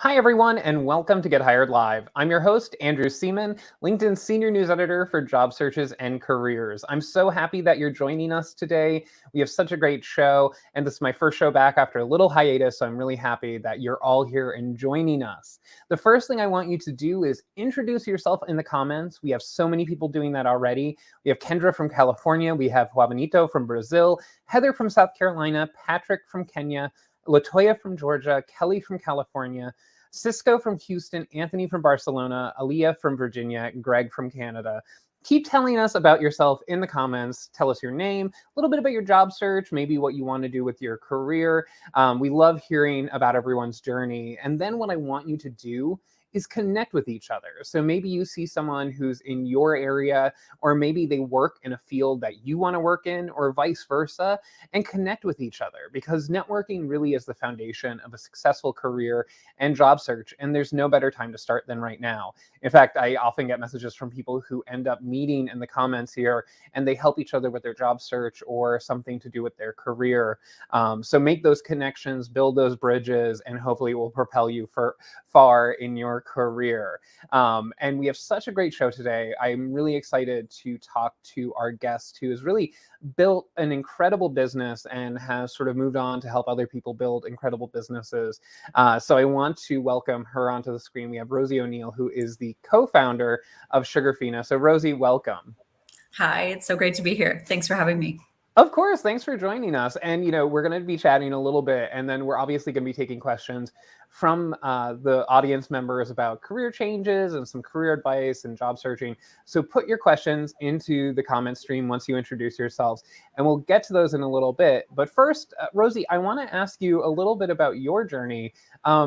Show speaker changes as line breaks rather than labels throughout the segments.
Hi, everyone, and welcome to Get Hired Live. I'm your host, Andrew Seaman, LinkedIn's Senior News Editor for Job Searches and Careers. I'm so happy that you're joining us today. We have such a great show, and this is my first show back after a little hiatus, so I'm really happy that you're all here and joining us. The first thing I want you to do is introduce yourself in the comments. We have so many people doing that already. We have Kendra from California, we have Juanito from Brazil, Heather from South Carolina, Patrick from Kenya, Latoya from Georgia, Kelly from California, Cisco from Houston, Anthony from Barcelona, Aaliyah from Virginia, Greg from Canada. Keep telling us about yourself in the comments. Tell us your name, a little bit about your job search, maybe what you want to do with your career. We love hearing about everyone's journey. And then what I want you to do is connect with each other. So maybe you see someone who's in your area, or maybe they work in a field that you want to work in, or vice versa, and connect with each other, because networking really is the foundation of a successful career and job search. And there's no better time to start than right now. In fact, I often get messages from people who end up meeting in the comments here, and they help each other with their job search or something to do with their career. So make those connections, build those bridges, and hopefully it will propel you far in your career. And we have such a great show today. I'm really excited to talk to our guest who has really built an incredible business and has sort of moved on to help other people build incredible businesses. So I want to welcome her onto the screen. We have Rosie O'Neill, who is the co-founder of Sugarfina. So Rosie, welcome.
Hi, it's so great to be here. Thanks for having me.
Of course, thanks for joining us. And, we're going to be chatting a little bit, and then we're obviously going to be taking questions from the audience members about career changes and some career advice and job searching. So put your questions into the comment stream once you introduce yourselves, and we'll get to those in a little bit. But first, Rosie, I want to ask you a little bit about your journey,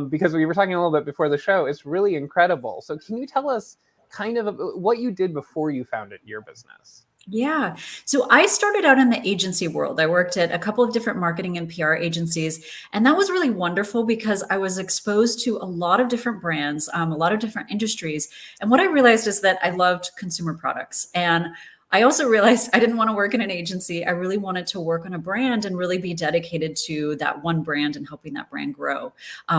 because we were talking a little bit before the show. It's really incredible. So can you tell us kind of what you did before you founded your business?
Yeah. So I started out in the agency world. I worked at a couple of different marketing and PR agencies. And that was really wonderful because I was exposed to a lot of different brands, a lot of different industries. And what I realized is that I loved consumer products. And I also realized I didn't want to work in an agency. I really wanted to work on a brand and really be dedicated to that one brand and helping that brand grow.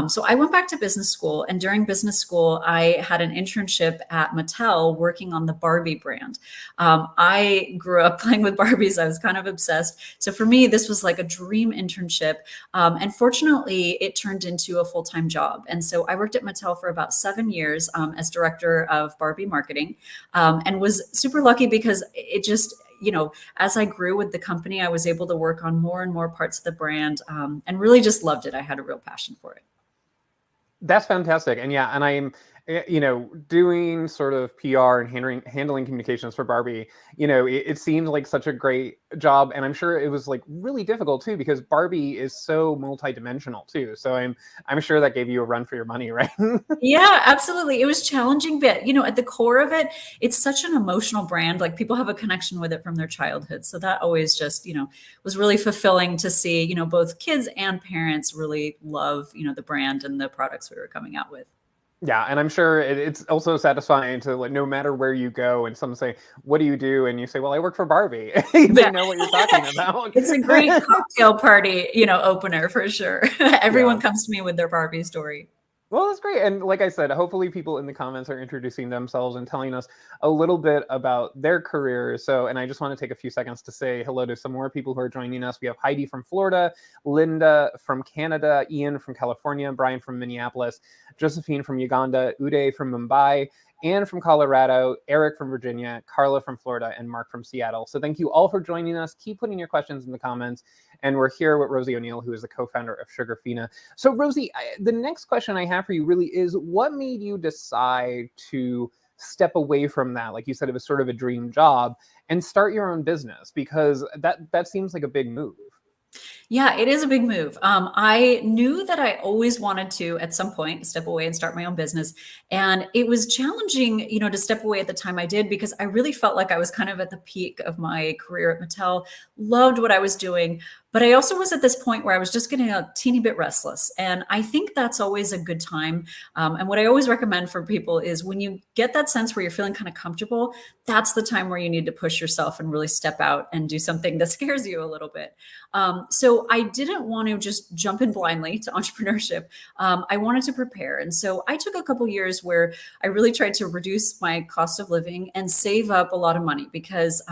So I went back to business school, and during business school, I had an internship at Mattel working on the Barbie brand. I grew up playing with Barbies. I was kind of obsessed. So for me, this was like a dream internship. And fortunately, it turned into a full-time job. And so I worked at Mattel for about 7 years as director of Barbie marketing, and was super lucky because it just, as I grew with the company, I was able to work on more and more parts of the brand, and really just loved it. I had a real passion for it.
That's fantastic. And yeah, and I'm, doing sort of PR and handling communications for Barbie, it seemed like such a great job. And I'm sure it was like really difficult too, because Barbie is so multidimensional too. So I'm sure that gave you a run for your money, right?
Yeah, absolutely. It was challenging, but at the core of it, it's such an emotional brand. Like people have a connection with it from their childhood. So that always just, was really fulfilling to see, both kids and parents really love, the brand and the products we were coming out with.
Yeah, and I'm sure it's also satifying to, like, no matter where you go and someone say, "What do you do?" and you say, "Well, I work for Barbie." They know what you're talking about.
It's a great cocktail party, opener for sure. Everyone comes to me with their Barbie story.
Well, that's great. And like I said, hopefully people in the comments are introducing themselves and telling us a little bit about their careers. So, and I just want to take a few seconds to say hello to some more people who are joining us. We have Heidi from Florida, Linda from Canada, Ian from California, Brian from Minneapolis, Josephine from Uganda, Uday from Mumbai, Anne from Colorado, Eric from Virginia, Carla from Florida, and Mark from Seattle. So thank you all for joining us. Keep putting your questions in the comments. And we're here with Rosie O'Neill, who is the co-founder of Sugarfina. So Rosie, the next question I have for you really is, what made you decide to step away from that? Like you said, it was sort of a dream job, and start your own business, because that seems like a big move.
Yeah, it is a big move. I knew that I always wanted to, at some point, step away and start my own business. And it was challenging, to step away at the time I did, because I really felt like I was kind of at the peak of my career at Mattel, loved what I was doing. But I also was at this point where I was just getting a teeny bit restless. And I think that's always a good time. And what I always recommend for people is when you get that sense where you're feeling kind of comfortable, that's the time where you need to push yourself and really step out and do something that scares you a little bit. So I didn't want to just jump in blindly to entrepreneurship. I wanted to prepare. And so I took a couple years where I really tried to reduce my cost of living and save up a lot of money because,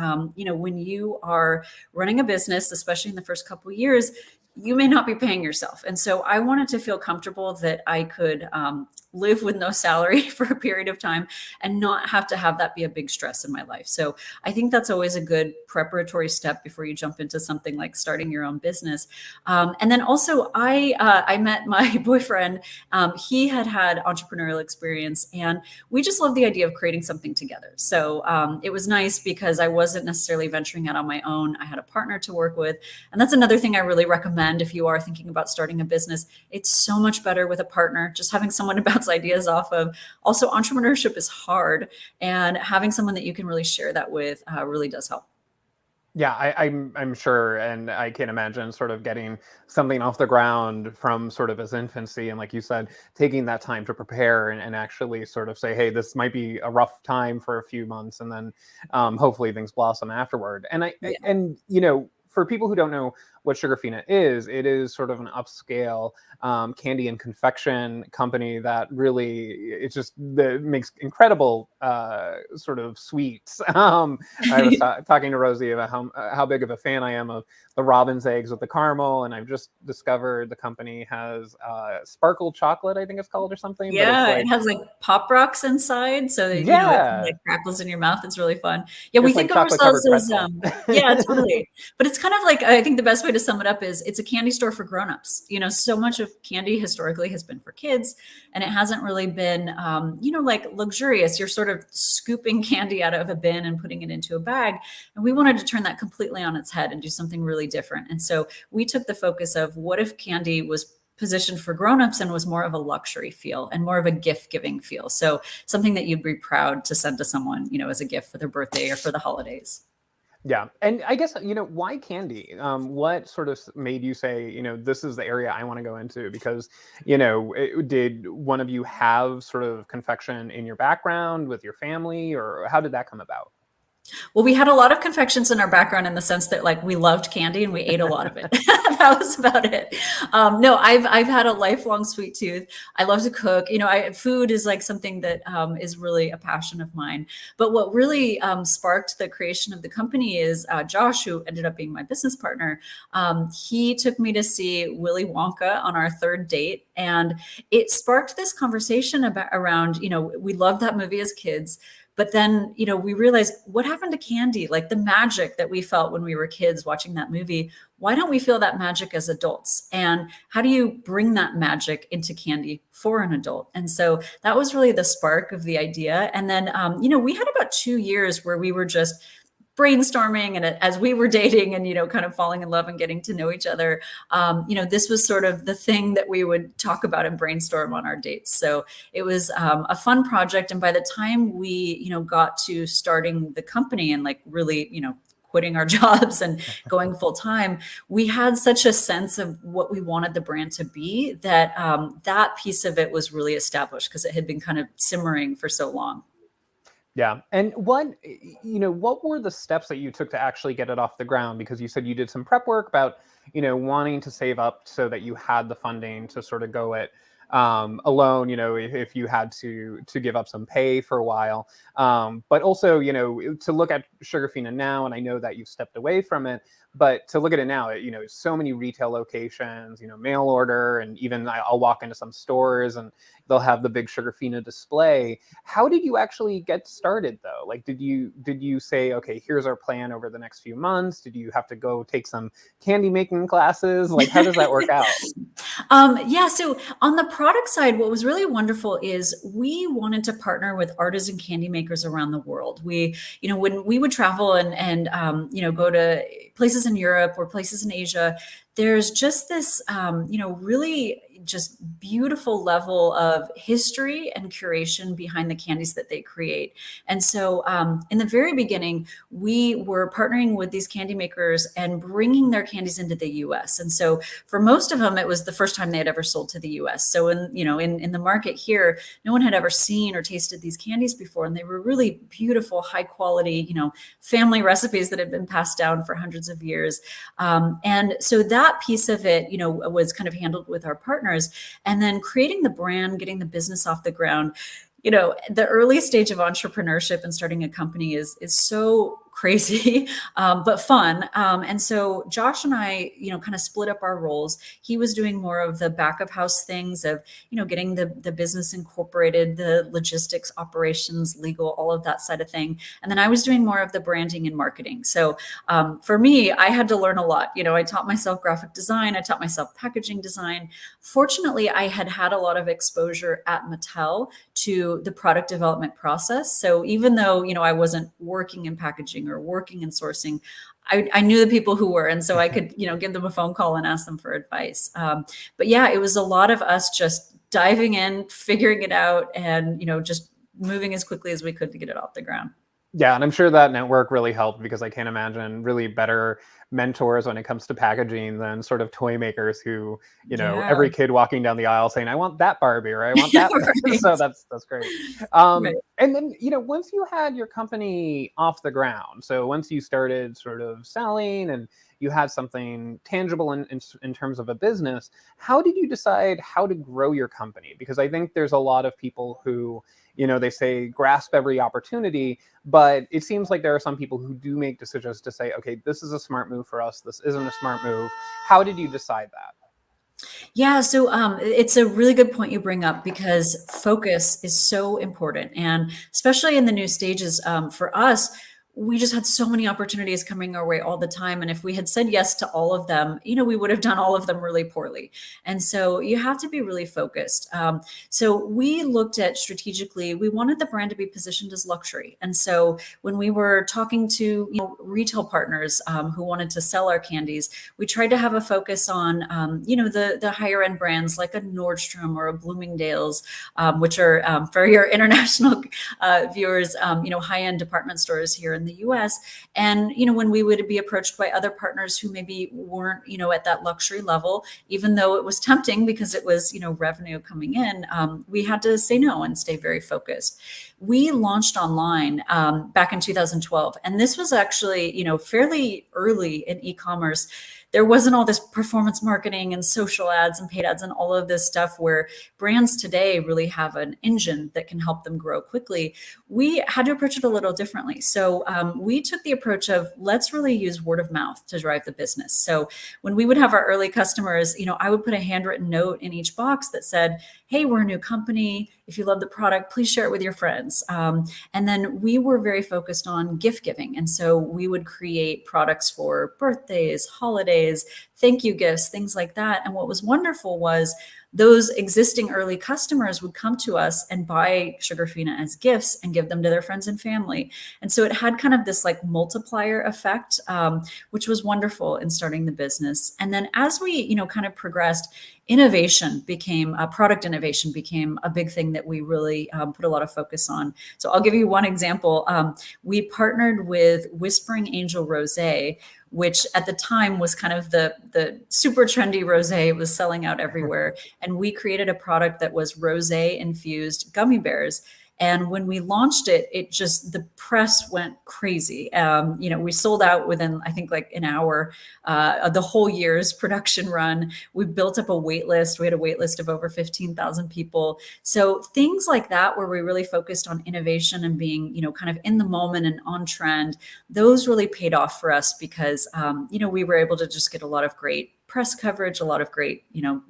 when you are running a business, especially in the first couple of years, you may not be paying yourself. And so I wanted to feel comfortable that I could live with no salary for a period of time and not have to have that be a big stress in my life. So I think that's always a good preparatory step before you jump into something like starting your own business. And then also I met my boyfriend. He had entrepreneurial experience and we just loved the idea of creating something together. So it was nice because I wasn't necessarily venturing out on my own. I had a partner to work with. And that's another thing I really recommend if you are thinking about starting a business. It's so much better with a partner, just having someone to bounce ideas off of. Also, entrepreneurship is hard, and having someone that you can really share that with really does help.
Yeah, I'm sure, and I can imagine sort of getting something off the ground from sort of its infancy, and like you said, taking that time to prepare and actually sort of say, hey, this might be a rough time for a few months, and then hopefully things blossom afterward.
Yeah.
And for people who don't know what Sugarfina is, it is sort of an upscale candy and confection company that really makes incredible sort of sweets. I was talking to Rosie about how big of a fan I am of the robin's eggs with the caramel, and I've just discovered the company has sparkle chocolate, I think it's called, or something. But it's
Yeah,
like,
it has like pop rocks inside, so that it kind of
yeah,
like crackles in your mouth. It's really fun. Yeah, we
it's like
think of
chocolate
ourselves
covered
as
pretzel.
yeah, totally. But it's kind of like I think the best way to sum it up is it's a candy store for grown-ups. So much of candy historically has been for kids, and it hasn't really been like luxurious. You're sort of scooping candy out of a bin and putting it into a bag. And we wanted to turn that completely on its head and do something really different. And so we took the focus of what if candy was positioned for grown-ups and was more of a luxury feel and more of a gift giving feel. So something that you'd be proud to send to someone, as a gift for their birthday or for the holidays.
Yeah. And I guess, why candy? What sort of made you say, this is the area I want to go into? Because, did one of you have sort of confection in your background with your family, or how did that come about?
Well, we had a lot of confections in our background in the sense that like we loved candy and we ate a lot of it. That was about it. No, I've had a lifelong sweet tooth. I love to cook. Food is like something that is really a passion of mine. But what really sparked the creation of the company is Josh, who ended up being my business partner. He took me to see Willy Wonka on our third date, and it sparked this conversation around. We loved that movie as kids. But then, we realized what happened to candy, like the magic that we felt when we were kids watching that movie. Why don't we feel that magic as adults? And how do you bring that magic into candy for an adult? And so that was really the spark of the idea. And then, we had about 2 years where we were just brainstorming and as we were dating and kind of falling in love and getting to know each other, this was sort of the thing that we would talk about and brainstorm on our dates. So it was a fun project, and by the time we got to starting the company and like really quitting our jobs and going full time, we had such a sense of what we wanted the brand to be that that piece of it was really established because it had been kind of simmering for so long.
Yeah. And what were the steps that you took to actually get it off the ground? Because you said you did some prep work about, wanting to save up so that you had the funding to sort of go it alone, if you had to give up some pay for a while. But also, to look at Sugarfina now, and I know that you've stepped away from it, but to look at it now, so many retail locations, mail order, and even I'll walk into some stores and they'll have the big Sugarfina display. How did you actually get started though? Like, did you say, okay, here's our plan over the next few months? Did you have to go take some candy making classes? Like, how does that work out?
Yeah. So on the product side, what was really wonderful is we wanted to partner with artisan candy makers around the world. When we would travel and go to places in Europe or places in Asia, there's just this, really just beautiful level of history and curation behind the candies that they create. And so in the very beginning, we were partnering with these candy makers and bringing their candies into the US. And so for most of them, it was the first time they had ever sold to the US. So in the market here, no one had ever seen or tasted these candies before. And they were really beautiful, high quality, family recipes that had been passed down for hundreds of years. And so that piece of it, was kind of handled with our partners. And then creating the brand, getting the business off the ground. The early stage of entrepreneurship and starting a company is so crazy, but fun. And so Josh and I, kind of split up our roles. He was doing more of the back of house things of, getting the business incorporated, the logistics, operations, legal, all of that side of thing. And then I was doing more of the branding and marketing. So for me, I had to learn a lot. I taught myself graphic design. I taught myself packaging design. Fortunately, I had a lot of exposure at Mattel to the product development process. So even though, I wasn't working in packaging or working in sourcing, I knew the people who were. And so I could, give them a phone call and ask them for advice. But yeah, it was a lot of us just diving in, figuring it out, and, just moving as quickly as we could to get it off the ground.
Yeah, and I'm sure that network really helped, because I can't imagine really better mentors when it comes to packaging than sort of toy makers who,
Yeah.
every kid walking down the aisle saying, "I want that Barbie," or "I want that."
Right.
So that's great.
Right.
And then, once you had your company off the ground, so once you started sort of selling and you had something tangible in terms of a business, how did you decide how to grow your company? Because I think there's a lot of people who, they say grasp every opportunity, but it seems like there are some people who do make decisions to say, okay, this is a smart move for us, this isn't a smart move. How did you decide that?
Yeah, so it's a really good point you bring up, because focus is so important. And especially in the new stages, for us, we just had so many opportunities coming our way all the time. And if we had said yes to all of them, we would have done all of them really poorly. And so you have to be really focused. So we looked at strategically, we wanted the brand to be positioned as luxury. And so when we were talking to retail partners who wanted to sell our candies, we tried to have a focus on, the higher end brands like a Nordstrom or a Bloomingdale's, which are, for your international viewers, high end department stores here in the US. And, when we would be approached by other partners who maybe weren't, at that luxury level, even though it was tempting because it was, revenue coming in, we had to say no and stay very focused. We launched online back in 2012. And this was actually, fairly early in e-commerce. There wasn't all this performance marketing and social ads and paid ads and all of this stuff where brands today really have an engine that can help them grow quickly. We had to approach it a little differently. So we took the approach of, let's really use word of mouth to drive the business. So when we would have our early customers, I would put a handwritten note in each box that said, hey, we're a new company. If you love the product, please share it with your friends. And then we were very focused on gift giving. And so we would create products for birthdays, holidays, thank you gifts, things like that. And what was wonderful was those existing early customers would come to us and buy Sugarfina as gifts and give them to their friends and family. And so it had kind of this like multiplier effect, which was wonderful in starting the business. And then as we, kind of progressed, product innovation became a big thing that we really put a lot of focus on. So I'll give you one example. We partnered with Whispering Angel Rosé, which at the time was kind of the super trendy rosé. It was selling out everywhere. And we created a product that was rosé infused gummy bears. And when we launched it, the press went crazy. We sold out within, I think, like an hour of the whole year's production run. We built up a wait list. We had a wait list of over 15,000 people. So things like that, where we really focused on innovation and being, kind of in the moment and on trend, those really paid off for us because, we were able to just get a lot of great press coverage, a lot of great,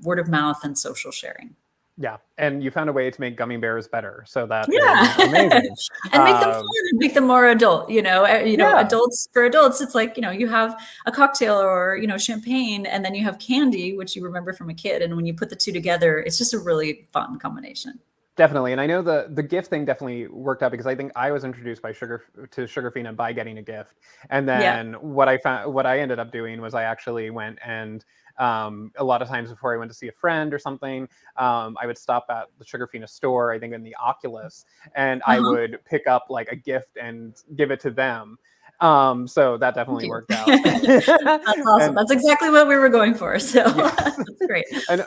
word of mouth and social sharing.
Yeah, and you found a way to make gummy bears better, so that
Yeah.
is amazing.
And make them fun and make them more adult,
Yeah.
adults, for adults, it's like, you have a cocktail or, champagne, and then you have candy, which you remember from a kid. And when you put the two together, it's just a really fun combination.
Definitely, and I know the gift thing definitely worked out, because I think I was introduced to Sugarfina by getting a gift, and
Yeah.
then what I ended up doing was I actually went and A lot of times before I went to see a friend or something, I would stop at the Sugarfina store, I think in the Oculus, and I
Uh-huh.
would pick up like a gift and give it to them. So that
Thank
definitely
you.
worked out.
That's awesome.
And
That's exactly what we were going for. So
yes.
that's great.
And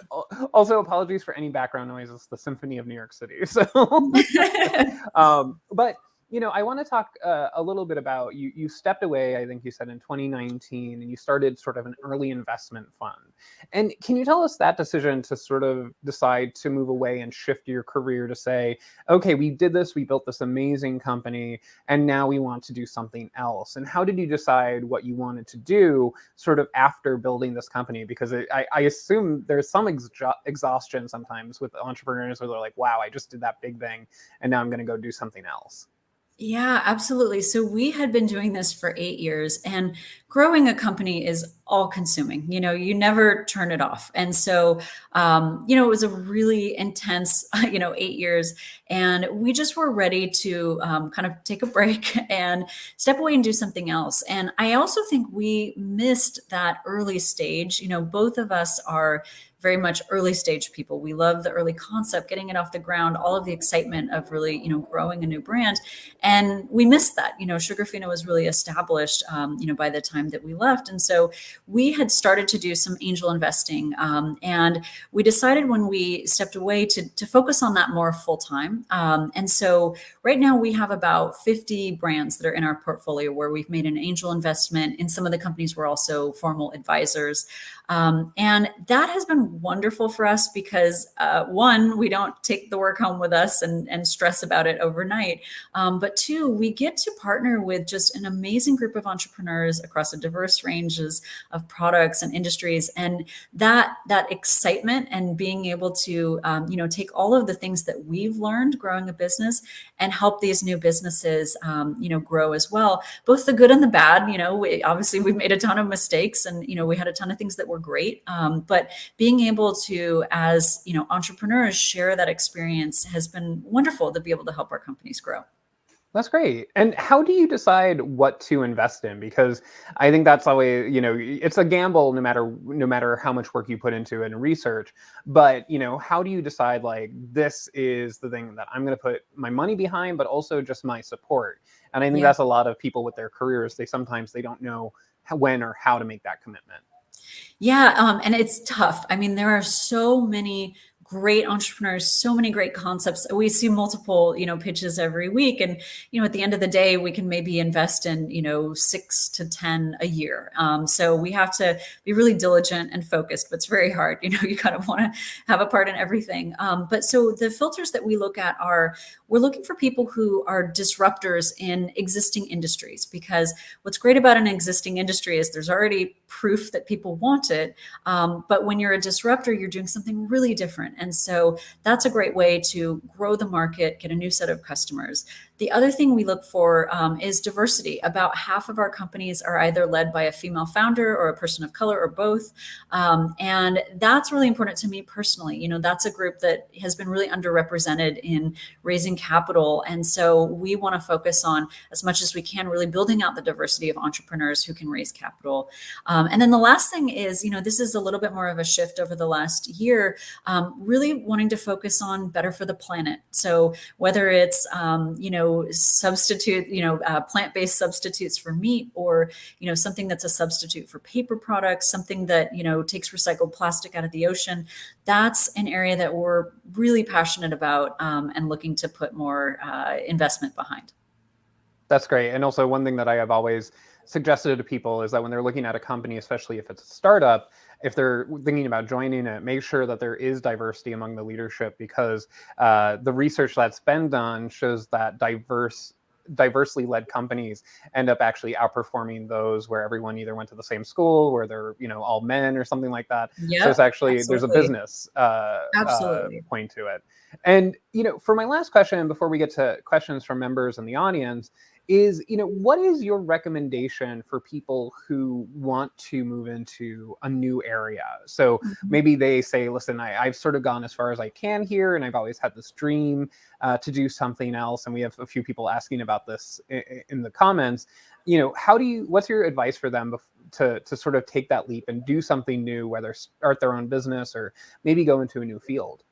also apologies for any background noises, the Symphony of New York City. So, but I want to talk a little bit about you. You stepped away, I think you said in 2019, and you started sort of an early investment fund. And can you tell us that decision to sort of decide to move away and shift your career to say, okay, we did this, we built this amazing company, and now we want to do something else? And how did you decide what you wanted to do sort of after building this company? Because I assume there's some exhaustion sometimes with entrepreneurs where they're like, wow, I just did that big thing, and now I'm going to go do something else.
Yeah, absolutely. So we had been doing this for 8 years, and growing a company is all consuming. You never turn it off. And so, it was a really intense, 8 years. And we just were ready to kind of take a break and step away and do something else. And I also think we missed that early stage. Both of us are very much early stage people. We love the early concept, getting it off the ground, all of the excitement of really, growing a new brand. And we missed that. Sugarfina was really established, by the time that we left. And so we had started to do some angel investing. And we decided when we stepped away to focus on that more full time. And so right now we have about 50 brands that are in our portfolio where we've made an angel investment. In some of the companies, we're also formal advisors. And that has been wonderful for us because one, we don't take the work home with us and stress about it overnight. But two, we get to partner with just an amazing group of entrepreneurs across a diverse ranges of products and industries. And that excitement and being able to, take all of the things that we've learned growing a business and help these new businesses, grow as well, both the good and the bad. Obviously we've made a ton of mistakes, and, we had a ton of things that were great. But being able to, as, entrepreneurs, share that experience has been wonderful to be able to help our companies grow.
That's great. And how do you decide what to invest in? Because I think that's always, it's a gamble no matter how much work you put into it and research. But, how do you decide like this is the thing that I'm going to put my money behind, but also just my support? And I think
Yeah.
that's a lot of people with their careers. They don't know when or how to make that commitment.
Yeah, and it's tough. I mean, there are so many great entrepreneurs, so many great concepts. We see multiple, pitches every week, and at the end of the day, we can maybe invest in 6 to 10 a year. So we have to be really diligent and focused. But it's very hard. You kind of want to have a part in everything. But so the filters that we look at are, we're looking for people who are disruptors in existing industries, because what's great about an existing industry is there's already proof that people want it. But when you're a disruptor, you're doing something really different. And so that's a great way to grow the market, get a new set of customers. The other thing we look for is diversity. About half of our companies are either led by a female founder or a person of color or both. And that's really important to me personally. That's a group that has been really underrepresented in raising capital. And so we want to focus on, as much as we can, really building out the diversity of entrepreneurs who can raise capital. And then the last thing is, this is a little bit more of a shift over the last year, really wanting to focus on better for the planet. So whether it's, plant-based substitutes for meat, or, something that's a substitute for paper products, something that, takes recycled plastic out of the ocean, that's an area that we're really passionate about, and looking to put more investment behind.
That's great. And also one thing that I have always suggested to people is that when they're looking at a company, especially if it's a startup, if they're thinking about joining it, make sure that there is diversity among the leadership, because the research that's been done shows that diversely led companies end up actually outperforming those where everyone either went to the same school, where they're all men or something like that. So it's
Yep,
actually, there's a
absolutely.
business
Absolutely.
point to it. And for my last question, before we get to questions from members in the audience, is what is your recommendation for people who want to move into a new area? So
Mhm.
maybe they say, listen, I've sort of gone as far as I can here, and I've always had this dream to do something else. And we have a few people asking about this in the comments. What's your advice for them to sort of take that leap and do something new, whether start their own business or maybe go into a new field?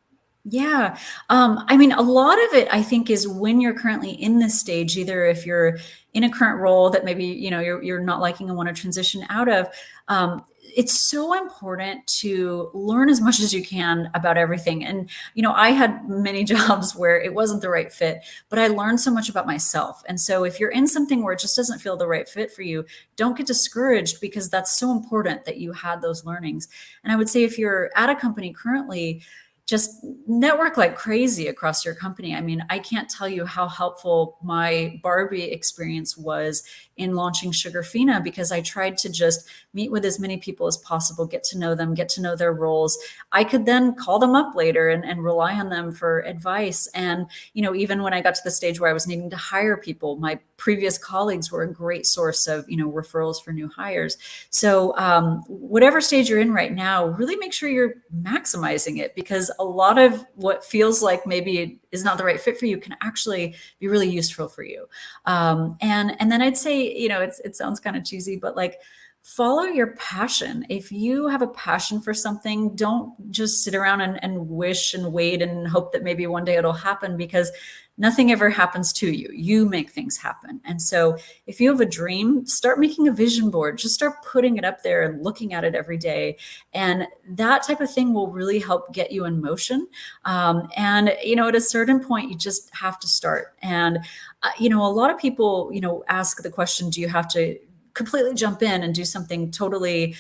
Yeah. I mean, a lot of it, I think, is when you're currently in this stage, either if you're in a current role that maybe, you're not liking and want to transition out of, it's so important to learn as much as you can about everything. And, I had many jobs where it wasn't the right fit, but I learned so much about myself. And so if you're in something where it just doesn't feel the right fit for you, don't get discouraged, because that's so important that you had those learnings. And I would say if you're at a company currently, just network like crazy across your company. I mean, I can't tell you how helpful my Barbie experience was in launching Sugarfina, because I tried to just meet with as many people as possible, get to know them, get to know their roles. I could then call them up later and rely on them for advice. And, even when I got to the stage where I was needing to hire people, my previous colleagues were a great source of, referrals for new hires. So whatever stage you're in right now, really make sure you're maximizing it, because a lot of what feels like maybe is not the right fit for you can actually be really useful for you. And then I'd say, it sounds kind of cheesy, but like, follow your passion. If you have a passion for something, don't just sit around and wish and wait and hope that maybe one day it'll happen, because nothing ever happens to you. You make things happen. And so if you have a dream, start making a vision board, just start putting it up there and looking at it every day. And that type of thing will really help get you in motion. And, at a certain point, you just have to start. And, a lot of people, ask the question, do you have to completely jump in and do something totally,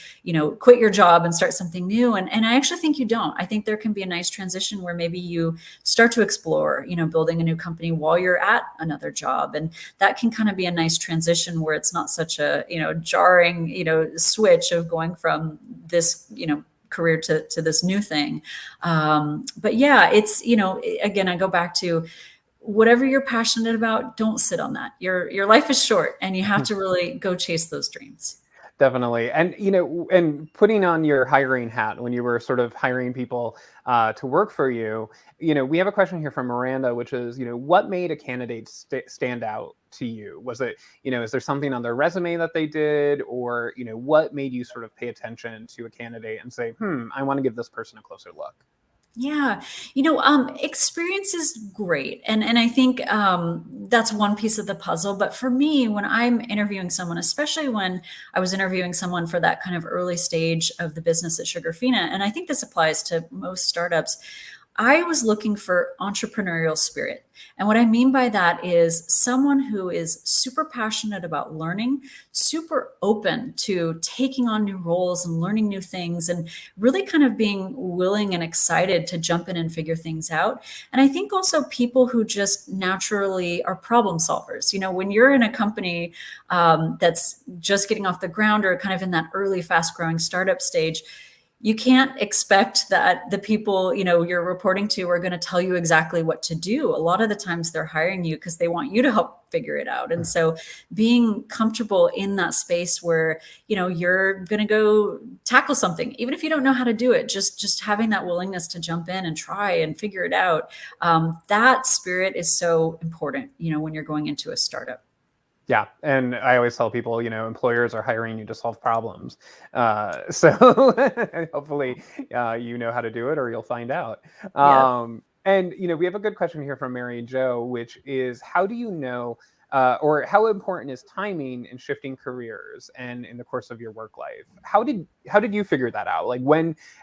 quit your job and start something new? And I actually think you don't. I think there can be a nice transition where maybe you start to explore, building a new company while you're at another job. And that can kind of be a nice transition where it's not such a, jarring, switch of going from this, career to this new thing. But yeah, it's, again, I go back to, whatever you're passionate about, don't sit on that. Your life is short, and you have to really go chase those dreams.
Definitely. And, and putting on your hiring hat when you were sort of hiring people to work for you, we have a question here from Miranda, which is, what made a candidate stand out to you? Was it, is there something on their resume that they did, or, what made you sort of pay attention to a candidate and say, I want to give this person a closer look?
Yeah. Experience is great. And I think that's one piece of the puzzle. But for me, when I'm interviewing someone, especially when I was interviewing someone for that kind of early stage of the business at Sugarfina, and I think this applies to most startups, I was looking for entrepreneurial spirit. And what I mean by that is someone who is super passionate about learning, super open to taking on new roles and learning new things, and really kind of being willing and excited to jump in and figure things out. And I think also people who just naturally are problem solvers. When you're in a company that's just getting off the ground, or kind of in that early, fast growing startup stage, you can't expect that the people, you're reporting to are going to tell you exactly what to do. A lot of the times they're hiring you because they want you to help figure it out. And so being comfortable in that space where, you're going to go tackle something, even if you don't know how to do it, just having that willingness to jump in and try and figure it out. That spirit is so important, when you're going into a startup.
Yeah. And I always tell people, employers are hiring you to solve problems. So hopefully you know how to do it, or you'll find out.
Yeah.
And, we have a good question here from Mary Jo, which is, how do you know, or how important is timing in shifting careers and in the course of your work life? How did you figure that out? Like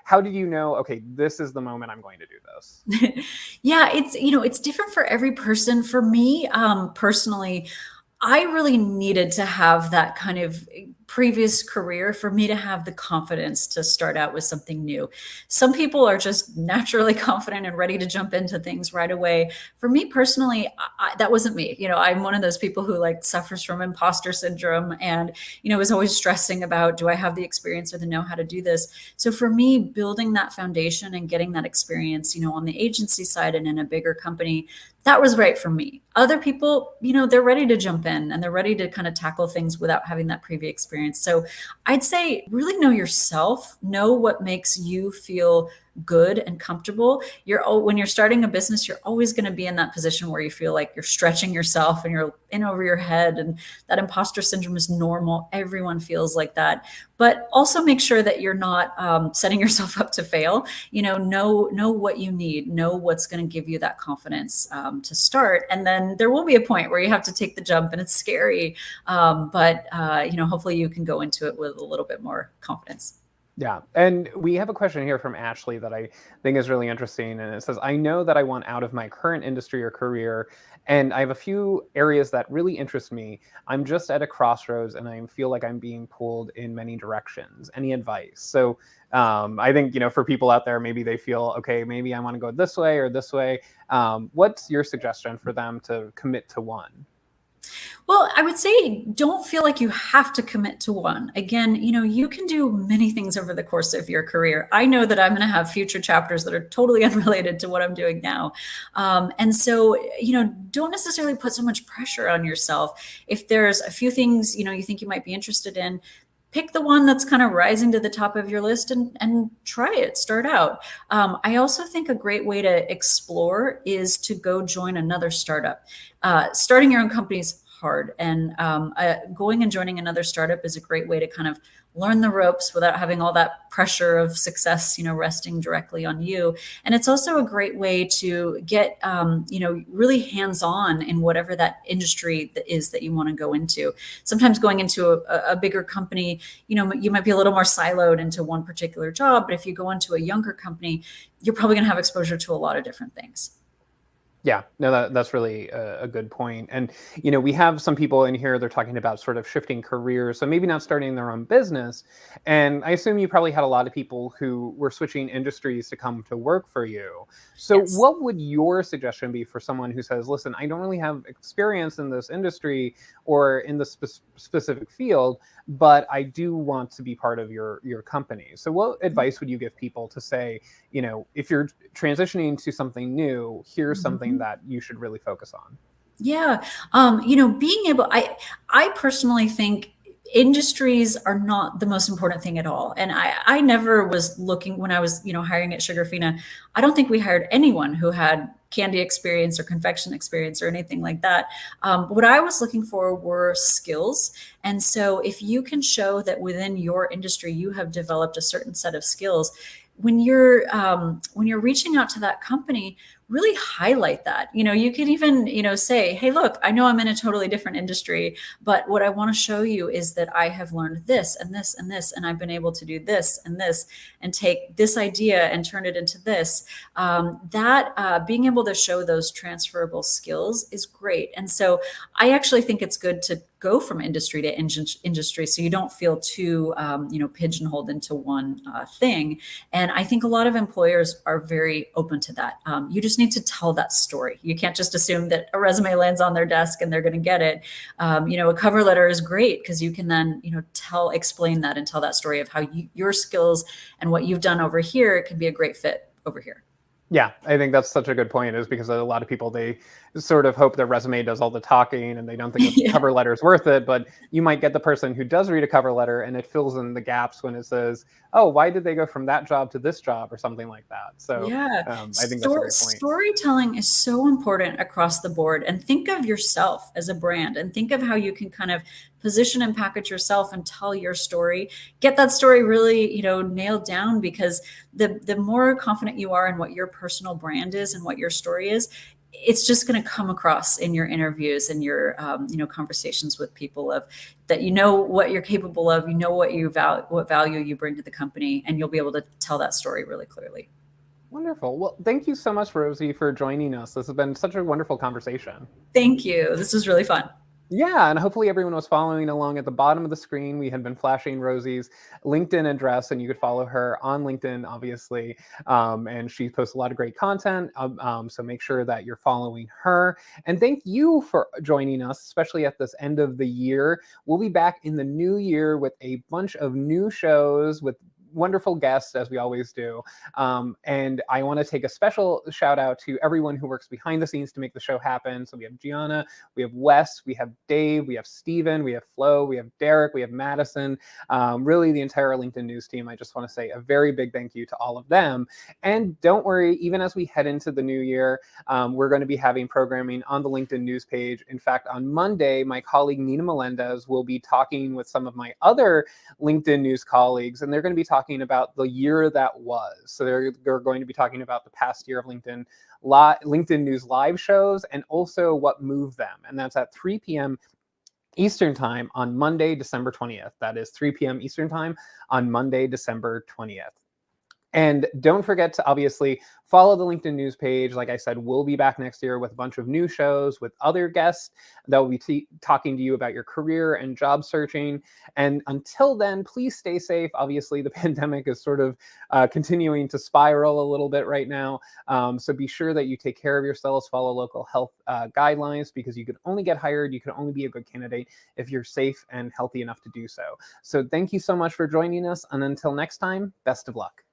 how did you know, okay, this is the moment I'm going to do this?
Yeah, it's different for every person. For me, personally, I really needed to have that kind of previous career for me to have the confidence to start out with something new. Some people are just naturally confident and ready to jump into things right away. For me personally, that wasn't me. I'm one of those people who suffers from imposter syndrome, and, is always stressing about, do I have the experience or the know how to do this? So for me, building that foundation and getting that experience, on the agency side and in a bigger company, that was right for me. Other people, they're ready to jump in and they're ready to kind of tackle things without having that previous experience. So I'd say really know yourself, know what makes you feel good and comfortable. When you're starting a business, you're always going to be in that position where you feel like you're stretching yourself and you're in over your head, and that imposter syndrome is normal. Everyone feels like that. But also make sure that you're not setting yourself up to fail. Know what you need, know what's going to give you that confidence to start, and then there will be a point where you have to take the jump, and it's scary. But hopefully you can go into it with a little bit more confidence.
Yeah. And we have a question here from Ashley that I think is really interesting. And it says, I know that I want out of my current industry or career, and I have a few areas that really interest me. I'm just at a crossroads and I feel like I'm being pulled in many directions. Any advice? So I think, for people out there, maybe they feel, okay, maybe I want to go this way or this way. What's your suggestion for them to commit to one?
Well, I would say don't feel like you have to commit to one. Again, you can do many things over the course of your career. I know that I'm going to have future chapters that are totally unrelated to what I'm doing now. And so, don't necessarily put so much pressure on yourself. If there's a few things, you think you might be interested in, pick the one that's kind of rising to the top of your list and try it, start out. I also think a great way to explore is to go join another startup. Starting your own company is hard, and going and joining another startup is a great way to kind of learn the ropes without having all that pressure of success, resting directly on you. And it's also a great way to get, really hands-on in whatever that industry that is that you want to go into. Sometimes going into a bigger company, you might be a little more siloed into one particular job, but if you go into a younger company, you're probably going to have exposure to a lot of different things.
Yeah, no, that's really a good point. And, we have some people in here, they're talking about sort of shifting careers. So maybe not starting their own business. And I assume you probably had a lot of people who were switching industries to come to work for you. So
Yes.
what would your suggestion be for someone who says, listen, I don't really have experience in this industry or in this specific field, but I do want to be part of your company. So what advice would you give people to say, if you're transitioning to something new, here's something that you should really focus on?
Yeah. Being able, I personally think industries are not the most important thing at all. And I never was looking when I was, hiring at Sugarfina. I don't think we hired anyone who had candy experience or confection experience or anything like that. What I was looking for were skills. And so if you can show that within your industry, you have developed a certain set of skills, when you're reaching out to that company, really highlight that. You can even, say, hey, look, I know I'm in a totally different industry, but what I want to show you is that I have learned this and this and this, and I've been able to do this and this, and take this idea and turn it into this. Being able to show those transferable skills is great. And so I actually think it's good to go from industry to industry so you don't feel too pigeonholed into one thing. And I think a lot of employers are very open to that. You just need to tell that story. You can't just assume that a resume lands on their desk and they're going to get it. A cover letter is great because you can then explain that and tell that story of how your skills and what you've done over here can be a great fit over here.
Yeah, I think that's such a good point, is because a lot of people, they sort of hope their resume does all the talking and they don't think the cover letter is worth it. But you might get the person who does read a cover letter and it fills in the gaps when it says, oh, why did they go from that job to this job or something like that? So
yeah,
I think that's a great point.
Storytelling is so important across the board. And think of yourself as a brand and think of how you can kind of position and package yourself and tell your story. Get that story really, nailed down, because the more confident you are in what your personal brand is and what your story is, it's just going to come across in your interviews and your conversations with people of that what you're capable of, what value you bring to the company, and you'll be able to tell that story really clearly.
Wonderful. Well, thank you so much, Rosie, for joining us. This has been such a wonderful conversation.
Thank you. This was really fun.
Yeah, and hopefully everyone was following along. At the bottom of the screen, we had been flashing Rosie's LinkedIn address, and you could follow her on LinkedIn, obviously. And she posts a lot of great content, so make sure that you're following her. And thank you for joining us, especially at this end of the year. We'll be back in the new year with a bunch of new shows with wonderful guests, as we always do. And I want to take a special shout out to everyone who works behind the scenes to make the show happen. So we have Gianna, we have Wes, we have Dave, we have Steven, we have Flo, we have Derek, we have Madison, really the entire LinkedIn News team. I just want to say a very big thank you to all of them. And don't worry, even as we head into the new year, we're going to be having programming on the LinkedIn News page. In fact, on Monday, my colleague Nina Melendez will be talking with some of my other LinkedIn News colleagues, and they're going to be talking about the year that was. So they're going to be talking about the past year of LinkedIn News live shows and also what moved them. And that's at 3 p.m. Eastern Time on Monday, December 20th. That is 3 p.m. Eastern Time on Monday, December 20th. And don't forget to obviously follow the LinkedIn News page. Like I said, we'll be back next year with a bunch of new shows with other guests that will be talking to you about your career and job searching. And until then, please stay safe. Obviously, the pandemic is sort of continuing to spiral a little bit right now. So be sure that you take care of yourselves, follow local health guidelines, because you can only get hired, you can only be a good candidate if you're safe and healthy enough to do so. So thank you so much for joining us. And until next time, best of luck.